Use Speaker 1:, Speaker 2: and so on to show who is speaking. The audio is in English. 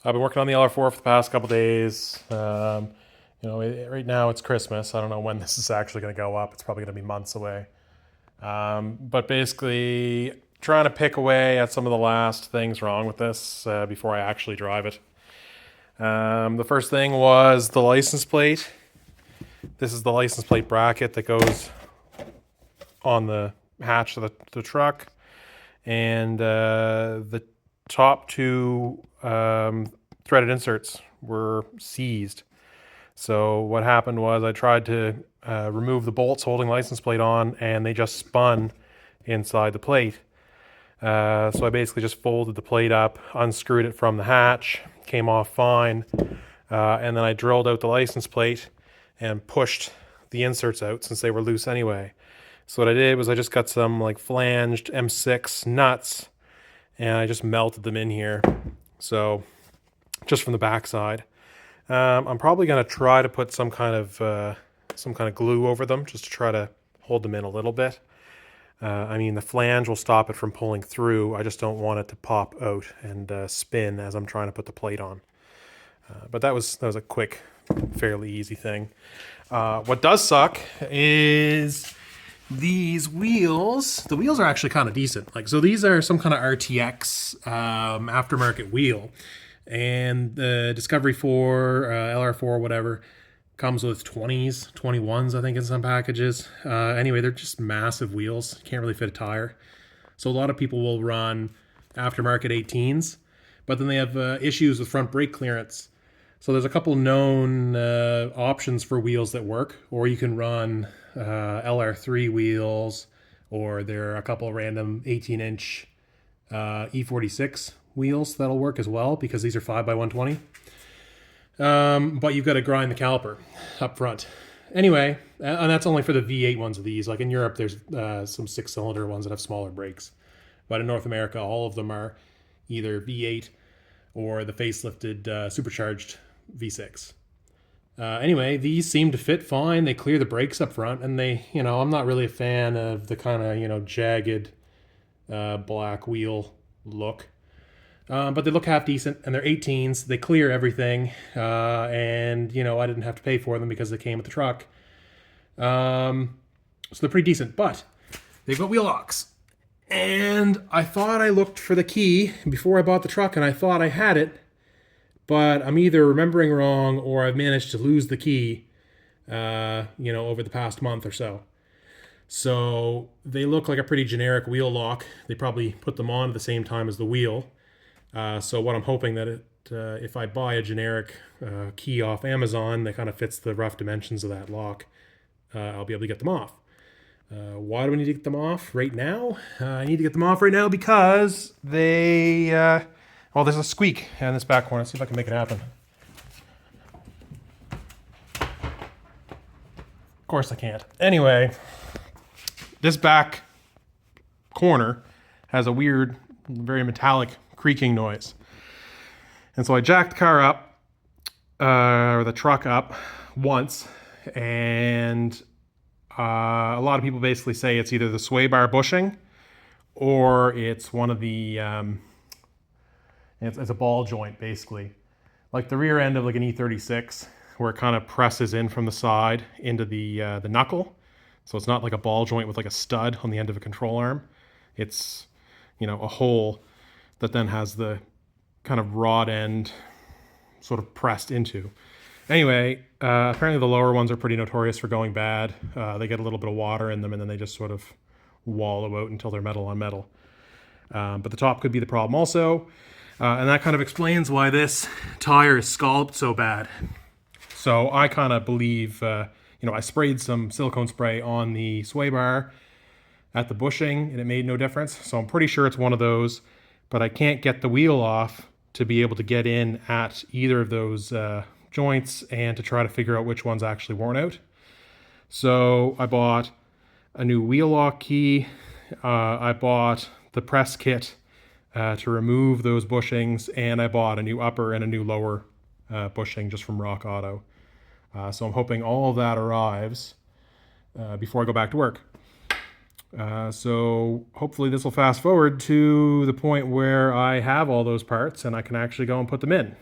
Speaker 1: I've been working on the LR4 for the past couple days. Right now it's Christmas. I don't know when this is actually going to go up. It's probably going to be months away. But basically, trying to pick away at some of the last things wrong with this before I actually drive it. The first thing was the license plate. This is the license plate bracket that goes on the hatch of the truck. And the top two threaded inserts were seized. So what happened was I tried to remove the bolts holding license plate on, and they just spun inside the plate. So I basically just folded the plate up, unscrewed it from the hatch, came off fine, and then I drilled out the license plate and pushed the inserts out since they were loose anyway. So what I did was I just got some like flanged M6 nuts and I just melted them in here. So just from the backside. I'm probably going to try to put some kind of glue over them just to try to hold them in a little bit. I mean, the flange will stop it from pulling through. I just don't want it to pop out and spin as I'm trying to put the plate on. But that was a quick, fairly easy thing. What does suck is these wheels. The wheels are actually kind of decent. So these are some kind of RTX aftermarket wheel. And the Discovery 4, LR4, whatever, comes with 20s, 21s, I think, in some packages. Anyway, they're just massive wheels. Can't really fit a tire. So a lot of people will run aftermarket 18s, but then they have issues with front brake clearance. So there's a couple known options for wheels that work, or you can run LR3 wheels, or there are a couple random 18-inch E46 wheels that'll work as well, because these are 5x120. But you've got to grind the caliper up front. Anyway, and that's only for the V8 ones of these. Like in Europe, there's some 6-cylinder ones that have smaller brakes. But in North America, all of them are either V8 or the facelifted supercharged V6. Anyway, these seem to fit fine. They clear the brakes up front, and I'm not really a fan of the kind of, jagged black wheel look. But they look half decent, and they're 18s. They clear everything, and I didn't have to pay for them because they came with the truck. So they're pretty decent, but they've got wheel locks. And I thought I looked for the key before I bought the truck, and I thought I had it, but I'm either remembering wrong or I've managed to lose the key, over the past month or so. So they look like a pretty generic wheel lock. They probably put them on at the same time as the wheel. So what I'm hoping that if I buy a generic key off Amazon that kind of fits the rough dimensions of that lock, I'll be able to get them off. Why do I need to get them off right now? I need to get them off right now because there's a squeak in this back corner. Let's see if I can make it happen. Of course I can't. Anyway, this back corner has a weird, very metallic creaking noise. And so I jacked the car up, or the truck up once, and a lot of people basically say it's either the sway bar bushing or it's one of the, it's a ball joint basically. Like the rear end of like an E36 where it kind of presses in from the side into the knuckle. So it's not like a ball joint with like a stud on the end of a control arm. It's, a hole that then has the kind of rod end sort of pressed into. Anyway, apparently the lower ones are pretty notorious for going bad. They get a little bit of water in them and then they just sort of wallow out until they're metal on metal. But the top could be the problem also. And that kind of explains why this tire is scalloped so bad. So I kind of believe, I sprayed some silicone spray on the sway bar at the bushing and it made no difference. So I'm pretty sure it's one of those, but I can't get the wheel off to be able to get in at either of those joints and to try to figure out which one's actually worn out. So I bought a new wheel lock key. I bought the press kit to remove those bushings, and I bought a new upper and a new lower bushing just from Rock Auto. So I'm hoping all of that arrives before I go back to work. So hopefully this will fast forward to the point where I have all those parts and I can actually go and put them in.